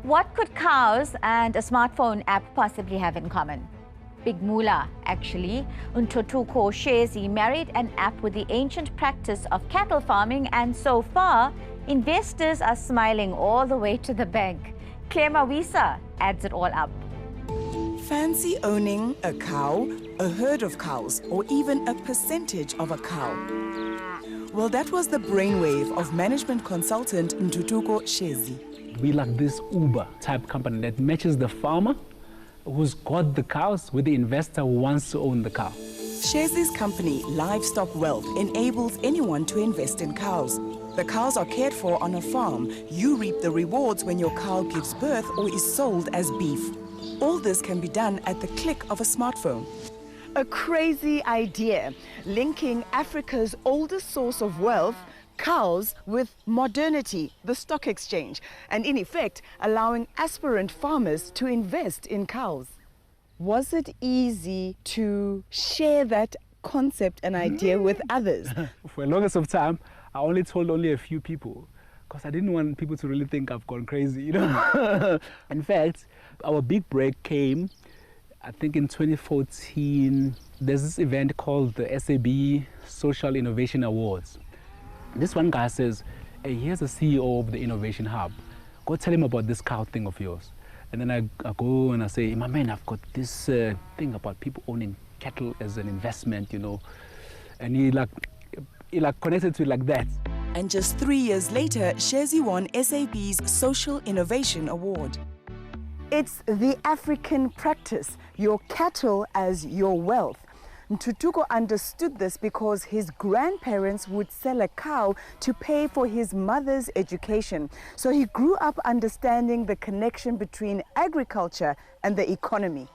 What could cows and a smartphone app possibly have in common? Big Moolah, actually. Ntuthuko Shezi married an app with the ancient practice of cattle farming, and so far, investors are smiling all the way to the bank. Claire Mawisa adds it all up. Fancy owning a cow, a herd of cows, or even a percentage of a cow? Well, that was the brainwave of management consultant Ntuthuko Shezi. We like this Uber-type company that matches the farmer who's got the cows with the investor who wants to own the cow. Shezi's company, Livestock Wealth, enables anyone to invest in cows. The cows are cared for on a farm. You reap the rewards when your cow gives birth or is sold as beef. All this can be done at the click of a smartphone. A crazy idea, linking Africa's oldest source of wealth, cows, with modernity, the stock exchange, and in effect, allowing aspirant farmers to invest in cows. Was it easy to share that concept and idea with others? For the longest of time, I only told a few people because I didn't want people to really think I've gone crazy, you know. In fact, our big break came, I think in 2014, there's this event called the SAB Social Innovation Awards. This one guy says, hey, here's the CEO of the Innovation Hub. Go tell him about this cow thing of yours. And then I go and I say, my man, I've got this thing about people owning cattle as an investment, you know. And he connected to it like that. And just 3 years later, Shezi won SAB's Social Innovation Award. It's the African practice, your cattle as your wealth. Ntuthuko understood this because his grandparents would sell a cow to pay for his mother's education. So he grew up understanding the connection between agriculture and the economy.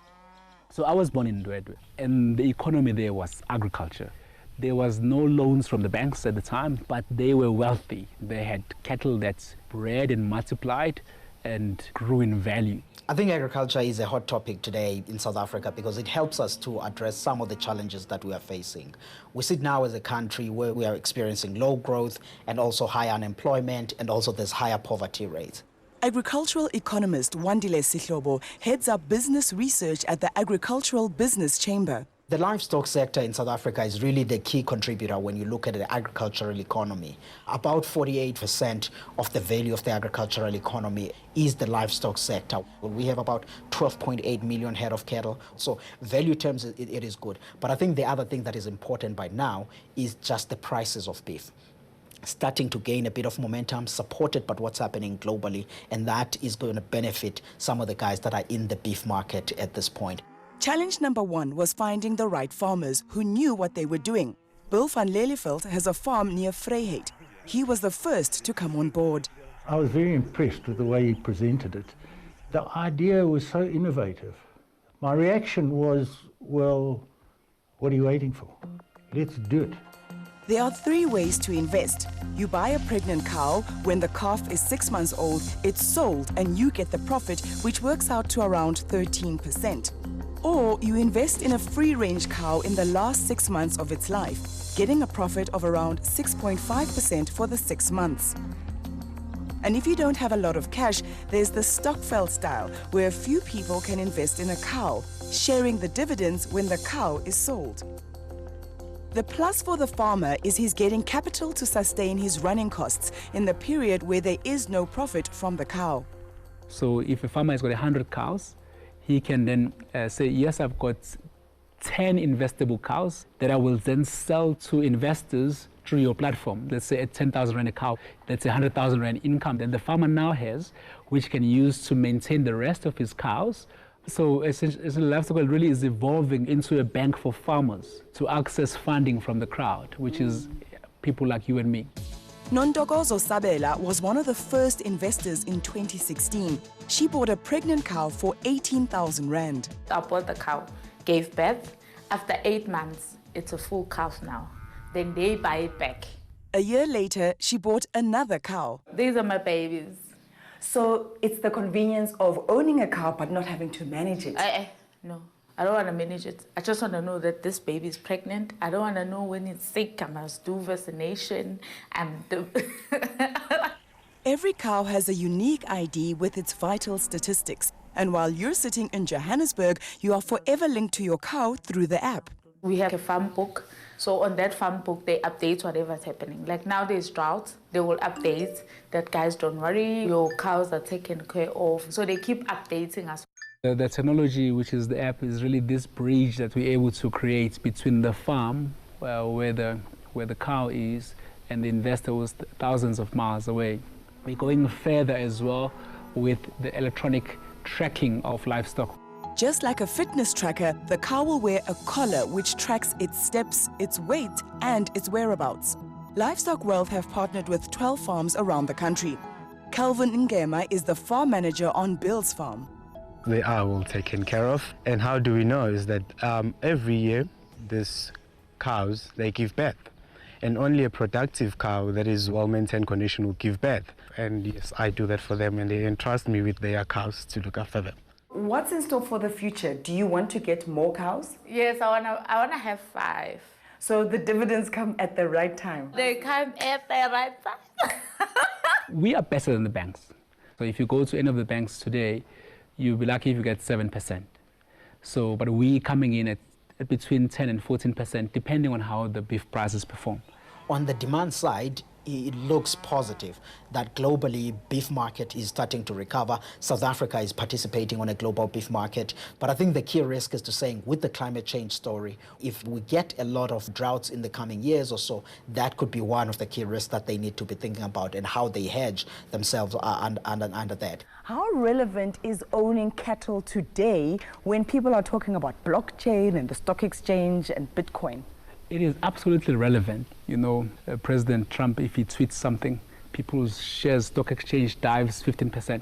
So I was born in Ndwedwe, and the economy there was agriculture. There was no loans from the banks at the time, but they were wealthy. They had cattle that bred and multiplied and grew in value. I think agriculture is a hot topic today in South Africa because it helps us to address some of the challenges that we are facing. We sit now as a country where we are experiencing low growth and also high unemployment, and also there's higher poverty rates. Agricultural economist Wandile Sihlobo heads up business research at the Agricultural Business Chamber. The livestock sector in South Africa is really the key contributor when you look at the agricultural economy. About 48% of the value of the agricultural economy is the livestock sector. We have about 12.8 million head of cattle. So value terms, it is good. But I think the other thing that is important by now is just the prices of beef starting to gain a bit of momentum, supported by what's happening globally, and that is going to benefit some of the guys that are in the beef market at this point. Challenge number one was finding the right farmers who knew what they were doing. Bill van Lelyveld has a farm near Vryheid. He was the first to come on board. I was very impressed with the way he presented it. The idea was so innovative. My reaction was, well, what are you waiting for? Let's do it. There are 3 ways to invest. You buy a pregnant cow. When the calf is 6 months old, it's sold and you get the profit, which works out to around 13%. Or you invest in a free-range cow in the last 6 months of its life, getting a profit of around 6.5% for the 6 months. And if you don't have a lot of cash, there's the Stokvel style, where a few people can invest in a cow, sharing the dividends when the cow is sold. The plus for the farmer is he's getting capital to sustain his running costs in the period where there is no profit from the cow. So if a farmer has got 100 cows, he can then say, yes, I've got 10 investable cows that I will then sell to investors through your platform. Let's say at 10,000 Rand a cow, that's 100,000 Rand income that the farmer now has, which can use to maintain the rest of his cows. So essentially, Livestock really is evolving into a bank for farmers to access funding from the crowd, which is people like you and me. Nondogozo Sabela was one of the first investors in 2016. She bought a pregnant cow for 18,000 Rand. I bought the cow, gave birth. After 8 months, it's a full calf now. Then they buy it back. A year later, she bought another cow. These are my babies. So it's the convenience of owning a cow but not having to manage it. No, I don't want to manage it. I just want to know that this baby is pregnant. I don't want to know when it's sick. I must do vaccination and Every cow has a unique ID with its vital statistics. And while you're sitting in Johannesburg, you are forever linked to your cow through the app. We have a farm book. So on that farm book, they update whatever's happening. Like now there's drought, they will update that, guys, don't worry, your cows are taken care of. So they keep updating us. The technology, which is the app, is really this bridge that we're able to create between the farm, where the cow is, and the investor who's thousands of miles away. We're going further as well with the electronic tracking of livestock. Just like a fitness tracker, the cow will wear a collar which tracks its steps, its weight, and its whereabouts. Livestock Wealth have partnered with 12 farms around the country. Calvin Ngema is the farm manager on Bill's farm. They are well taken care of. And how do we know is that every year these cows, they give birth. And only a productive cow that is well-maintained condition will give birth. And yes, I do that for them, and they entrust me with their cows to look after them. What's in store for the future? Do you want to get more cows? Yes, I wanna have 5. So the dividends come at the right time. They come at the right time. We are better than the banks. So if you go to any of the banks today, you'll be lucky if you get 7%. So, but we coming in at between 10 and 14%, depending on how the beef prices perform. On the demand side, it looks positive that globally beef market is starting to recover. South Africa is participating on a global beef market. But I think the key risk is to saying with the climate change story, if we get a lot of droughts in the coming years or so, that could be one of the key risks that they need to be thinking about and how they hedge themselves under that. How relevant is owning cattle today when people are talking about blockchain and the stock exchange and Bitcoin? It is absolutely relevant. You know, President Trump, if he tweets something, people's shares stock exchange dives 15%.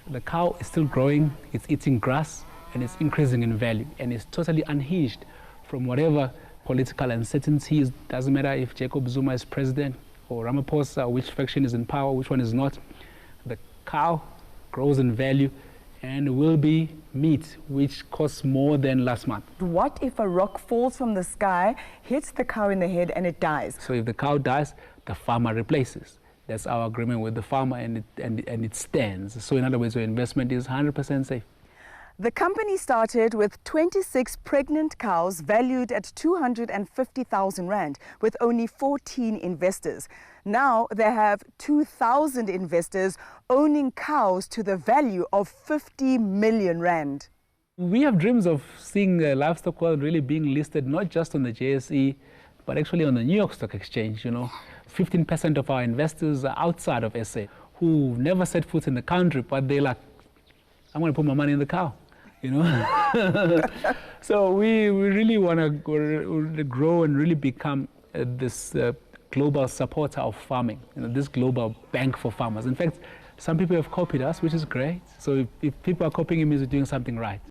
The cow is still growing, it's eating grass, and it's increasing in value, and it's totally unhinged from whatever political uncertainty is. Doesn't matter if Jacob Zuma is president or Ramaphosa, which faction is in power, which one is not. The cow grows in value and will be meat, which costs more than last month. What if a rock falls from the sky, hits the cow in the head, and it dies? So if the cow dies, the farmer replaces. That's our agreement with the farmer, and it stands. So in other words, your investment is 100% safe. The company started with 26 pregnant cows valued at 250,000 rand with only 14 investors. Now they have 2,000 investors owning cows to the value of 50 million rand. We have dreams of seeing Livestock World really being listed not just on the JSE, but actually on the New York Stock Exchange. You know, 15% of our investors are outside of SA who never set foot in the country, but they're like, I'm going to put my money in the cow. You know, so we really want to grow and really become this global supporter of farming. You know, this global bank for farmers. In fact, some people have copied us, which is great. So if people are copying, it means we're doing something right.